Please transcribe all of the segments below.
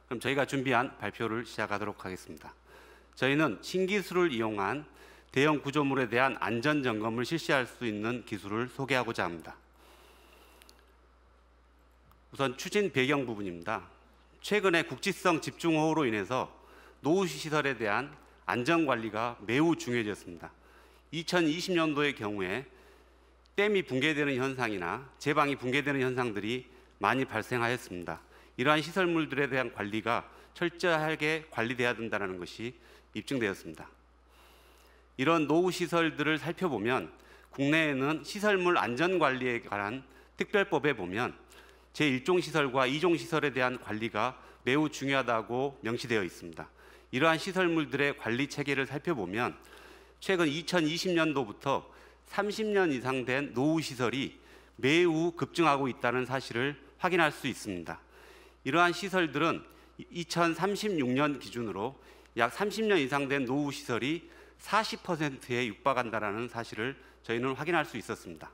그럼 저희가 준비한 발표를 시작하도록 하겠습니다. 저희는 신기술을 이용한 대형 구조물에 대한 안전 점검을 실시할 수 있는 기술을 소개하고자 합니다. 우선 추진 배경 부분입니다. 최근에 국지성 집중호우로 인해서 노후시설에 대한 안전관리가 매우 중요해졌습니다. 2020년도의 경우에 댐이 붕괴되는 현상이나 제방이 붕괴되는 현상들이 많이 발생하였습니다. 이러한 시설물들에 대한 관리가 철저하게 관리돼야 된다는 것이 입증되었습니다. 이런 노후시설들을 살펴보면 국내에는 시설물 안전관리에 관한 특별법에 보면 제1종 시설과 2종 시설에 대한 관리가 매우 중요하다고 명시되어 있습니다. 이러한 시설물들의 관리 체계를 살펴보면 최근 2020년도부터 30년 이상 된 노후시설이 매우 급증하고 있다는 사실을 확인할 수 있습니다. 이러한 시설들은 2036년 기준으로 약 30년 이상 된 노후시설이 40%에 육박한다는 사실을 저희는 확인할 수 있었습니다.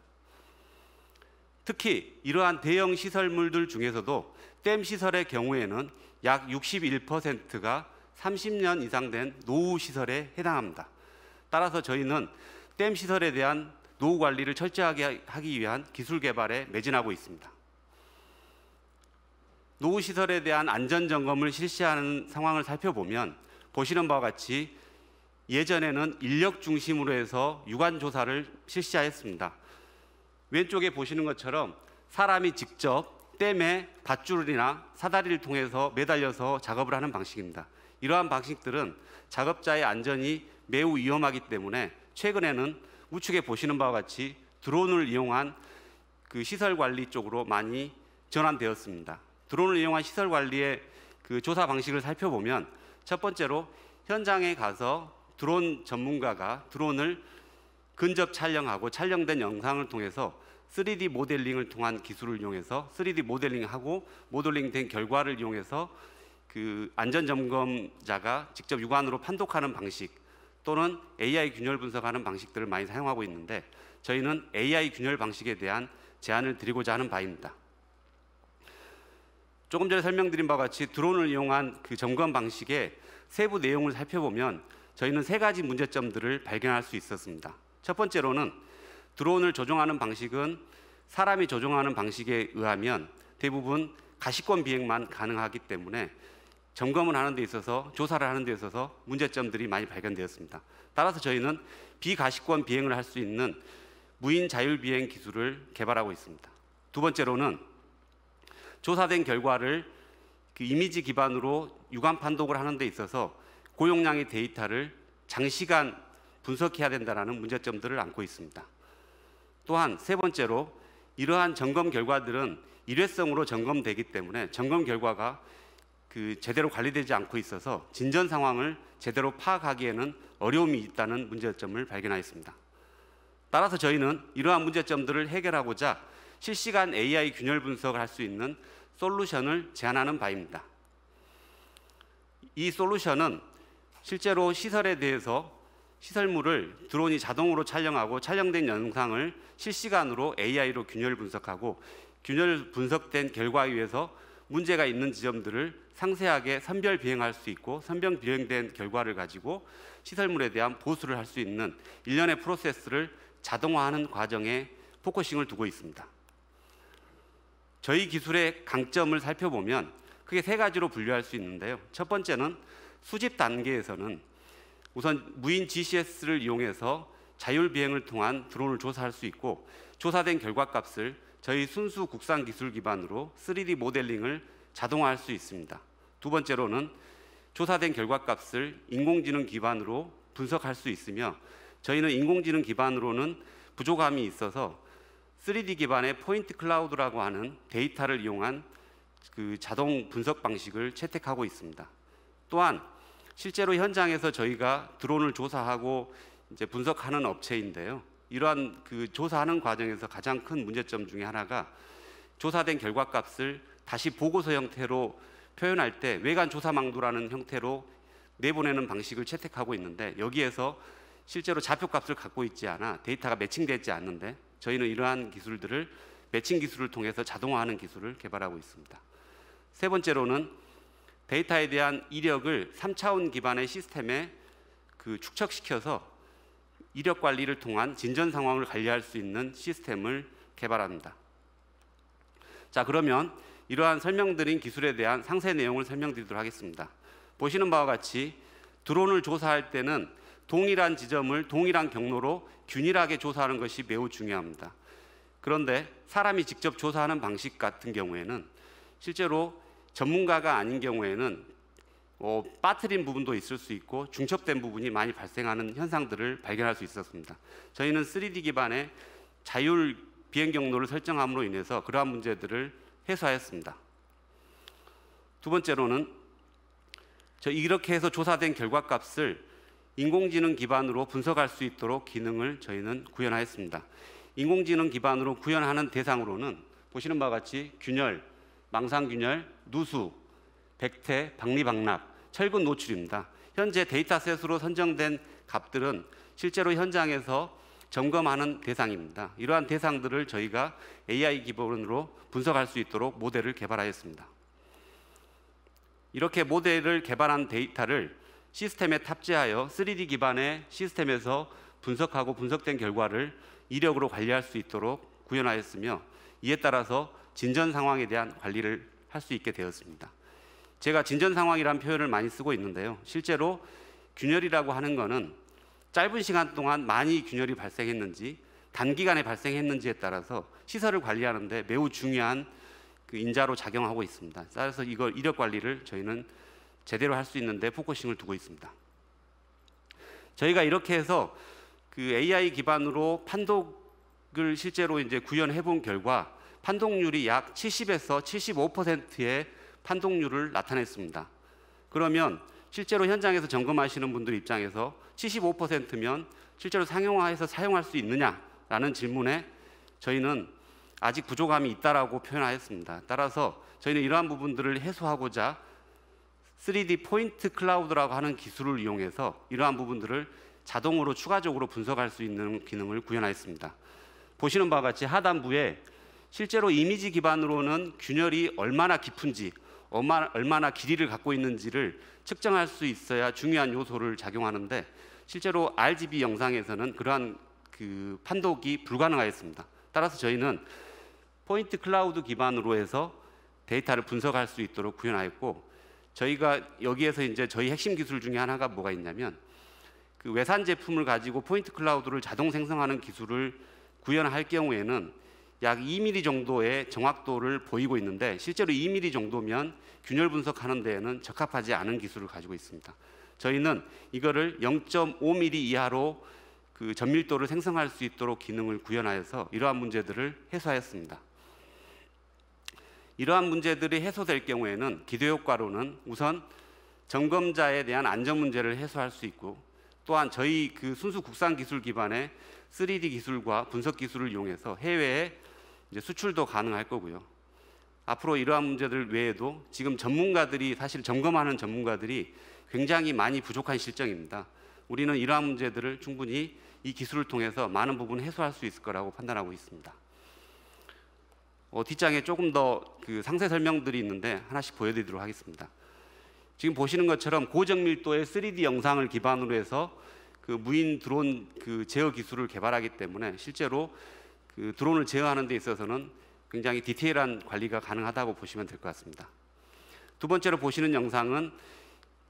특히 이러한 대형 시설물들 중에서도 댐 시설의 경우에는 약 61%가 30년 이상 된 노후시설에 해당합니다. 따라서 저희는 댐 시설에 대한 노후 관리를 철저하게 하기 위한 기술 개발에 매진하고 있습니다. 노후시설에 대한 안전점검을 실시하는 상황을 살펴보면 보시는 바와 같이 예전에는 인력 중심으로 해서 유관조사를 실시하였습니다. 왼쪽에 보시는 것처럼 사람이 직접 댐에 밧줄이나 사다리를 통해서 매달려서 작업을 하는 방식입니다. 이러한 방식들은 작업자의 안전이 매우 위험하기 때문에 최근에는 우측에 보시는 바와 같이 드론을 이용한 그 시설 관리 쪽으로 많이 전환되었습니다. 드론을 이용한 시설 관리의 그 조사 방식을 살펴보면 첫 번째로 현장에 가서 드론 전문가가 드론을 근접 촬영하고 촬영된 영상을 통해서 3D 모델링을 통한 기술을 이용해서 3D 모델링하고 모델링된 결과를 이용해서 그 안전점검자가 직접 육안으로 판독하는 방식 또는 AI 균열 분석하는 방식들을 많이 사용하고 있는데 저희는 AI 균열 방식에 대한 제안을 드리고자 하는 바입니다. 조금 전에 설명드린 바와 같이 드론을 이용한 그 점검 방식의 세부 내용을 살펴보면 저희는 세 가지 문제점들을 발견할 수 있었습니다. 첫 번째로는 드론을 조종하는 방식은 사람이 조종하는 방식에 의하면 대부분 가시권 비행만 가능하기 때문에 점검을 하는 데 있어서 조사를 하는 데 있어서 문제점들이 많이 발견되었습니다. 따라서 저희는 비가시권 비행을 할 수 있는 무인 자율비행 기술을 개발하고 있습니다. 두 번째로는 조사된 결과를 그 이미지 기반으로 육안 판독을 하는 데 있어서 고용량의 데이터를 장시간 분석해야 된다는 문제점들을 안고 있습니다. 또한 세 번째로 이러한 점검 결과들은 일회성으로 점검되기 때문에 점검 결과가 그 제대로 관리되지 않고 있어서 진전 상황을 제대로 파악하기에는 어려움이 있다는 문제점을 발견하였습니다. 따라서 저희는 이러한 문제점들을 해결하고자 실시간 AI 균열 분석을 할 수 있는 솔루션을 제안하는 바입니다. 이 솔루션은 실제로 시설에 대해서 시설물을 드론이 자동으로 촬영하고 촬영된 영상을 실시간으로 AI로 균열 분석하고 균열 분석된 결과에 의해서 문제가 있는 지점들을 상세하게 선별 비행할 수 있고 선별 비행된 결과를 가지고 시설물에 대한 보수를 할 수 있는 일련의 프로세스를 자동화하는 과정에 포커싱을 두고 있습니다. 저희 기술의 강점을 살펴보면 크게 세 가지로 분류할 수 있는데요. 첫 번째는 수집 단계에서는 우선 무인 GCS를 이용해서 자율비행을 통한 드론을 조사할 수 있고 조사된 결과값을 저희 순수 국산 기술 기반으로 3D 모델링을 자동화할 수 있습니다. 두 번째로는 조사된 결과값을 인공지능 기반으로 분석할 수 있으며 저희는 인공지능 기반으로는 부족함이 있어서 3D 기반의 포인트 클라우드라고 하는 데이터를 이용한 그 자동 분석 방식을 채택하고 있습니다. 또한 실제로 현장에서 저희가 드론을 조사하고 이제 분석하는 업체인데요. 이러한 그 조사하는 과정에서 가장 큰 문제점 중에 하나가 조사된 결과값을 다시 보고서 형태로 표현할 때 외관 조사망도라는 형태로 내보내는 방식을 채택하고 있는데 여기에서 실제로 좌표값을 갖고 있지 않아 데이터가 매칭되지 않는데 저희는 이러한 기술들을 매칭 기술을 통해서 자동화하는 기술을 개발하고 있습니다. 세 번째로는 데이터에 대한 이력을 3차원 기반의 시스템에 축적시켜서 이력 관리를 통한 진전 상황을 관리할 수 있는 시스템을 개발합니다. 자, 그러면 이러한 설명드린 기술에 대한 상세 내용을 설명드리도록 하겠습니다. 보시는 바와 같이 드론을 조사할 때는 동일한 지점을 동일한 경로로 균일하게 조사하는 것이 매우 중요합니다. 그런데 사람이 직접 조사하는 방식 같은 경우에는 실제로 전문가가 아닌 경우에는 빠뜨린 부분도 있을 수 있고 중첩된 부분이 많이 발생하는 현상들을 발견할 수 있었습니다. 저희는 3D 기반의 자율 비행 경로를 설정함으로 인해서 그러한 문제들을 해소하였습니다. 두 번째로는 이렇게 해서 조사된 결과값을 인공지능 기반으로 분석할 수 있도록 기능을 저희는 구현하였습니다. 인공지능 기반으로 구현하는 대상으로는 보시는 바와 같이 균열, 망상균열, 누수, 백태, 박리박락, 철근 노출입니다. 현재 데이터셋으로 선정된 값들은 실제로 현장에서 점검하는 대상입니다. 이러한 대상들을 저희가 AI 기반으로 분석할 수 있도록 모델을 개발하였습니다. 이렇게 모델을 개발한 데이터를 시스템에 탑재하여 3D 기반의 시스템에서 분석하고 분석된 결과를 이력으로 관리할 수 있도록 구현하였으며 이에 따라서 진전 상황에 대한 관리를 할 수 있게 되었습니다. 제가 진전 상황이라는 표현을 많이 쓰고 있는데요. 실제로 균열이라고 하는 것은 짧은 시간 동안 많이 균열이 발생했는지 단기간에 발생했는지에 따라서 시설을 관리하는 데 매우 중요한 인자로 작용하고 있습니다. 따라서 이걸 이력 관리를 저희는 제대로 할 수 있는데 포커싱을 두고 있습니다. 저희가 이렇게 해서 AI 기반으로 판독을 실제로 이제 구현해 본 결과 판독률이 약 70에서 75%의 판독률을 나타냈습니다. 그러면 실제로 현장에서 점검하시는 분들 입장에서 75%면 실제로 상용화해서 사용할 수 있느냐라는 질문에 저희는 아직 부족함이 있다라고 표현하였습니다. 따라서 저희는 이러한 부분들을 해소하고자 3D 포인트 클라우드라고 하는 기술을 이용해서 이러한 부분들을 자동으로 추가적으로 분석할 수 있는 기능을 구현하였습니다. 보시는 바와 같이 하단부에 실제로 이미지 기반으로는 균열이 얼마나 깊은지 얼마나 길이를 갖고 있는지를 측정할 수 있어야 중요한 요소를 작용하는데 실제로 RGB 영상에서는 그러한 판독이 불가능하였습니다. 따라서 저희는 포인트 클라우드 기반으로 해서 데이터를 분석할 수 있도록 구현하였고 저희가 여기에서 이제 저희 핵심 기술 중에 하나가 뭐가 있냐면 외산 제품을 가지고 포인트 클라우드를 자동 생성하는 기술을 구현할 경우에는 약 2mm 정도의 정확도를 보이고 있는데 실제로 2mm 정도면 균열 분석하는 데에는 적합하지 않은 기술을 가지고 있습니다. 저희는 이거를 0.5mm 이하로 전밀도를 생성할 수 있도록 기능을 구현하여서 이러한 문제들을 해소하였습니다. 이러한 문제들이 해소될 경우에는 기대 효과로는 우선 점검자에 대한 안전 문제를 해소할 수 있고 또한 저희 순수 국산 기술 기반의 3D 기술과 분석 기술을 이용해서 해외에 이제 수출도 가능할 거고요. 앞으로 이러한 문제들 외에도 지금 전문가들이 사실 점검하는 전문가들이 굉장히 많이 부족한 실정입니다. 우리는 이러한 문제들을 충분히 이 기술을 통해서 많은 부분 해소할 수 있을 거라고 판단하고 있습니다. 뒷장에 조금 더 상세 설명들이 있는데 하나씩 보여드리도록 하겠습니다. 지금 보시는 것처럼 고정밀도의 3D 영상을 기반으로 해서 무인 드론 제어 기술을 개발하기 때문에 실제로 드론을 제어하는 데 있어서는 굉장히 디테일한 관리가 가능하다고 보시면 될 것 같습니다. 두 번째로 보시는 영상은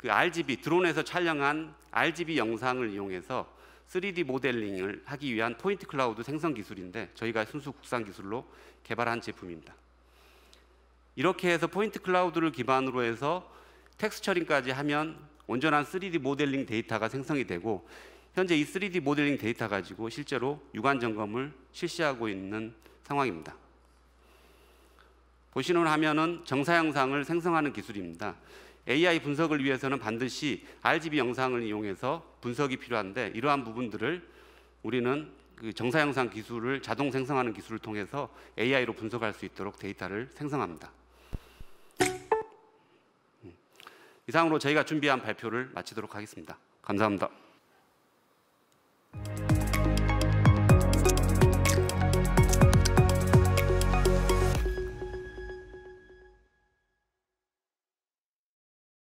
RGB 드론에서 촬영한 RGB 영상을 이용해서 3D 모델링을 하기 위한 포인트 클라우드 생성 기술인데 저희가 순수 국산 기술로 개발한 제품입니다. 이렇게 해서 포인트 클라우드를 기반으로 해서 텍스처링까지 하면 온전한 3D 모델링 데이터가 생성이 되고 현재 이 3D 모델링 데이터 가지고 실제로 유관 점검을 실시하고 있는 상황입니다. 보시는 화면은 정사 영상을 생성하는 기술입니다. AI 분석을 위해서는 반드시 RGB 영상을 이용해서 분석이 필요한데 이러한 부분들을 우리는 정사 영상 기술을 자동 생성하는 기술을 통해서 AI로 분석할 수 있도록 데이터를 생성합니다. 이상으로 저희가 준비한 발표를 마치도록 하겠습니다. 감사합니다.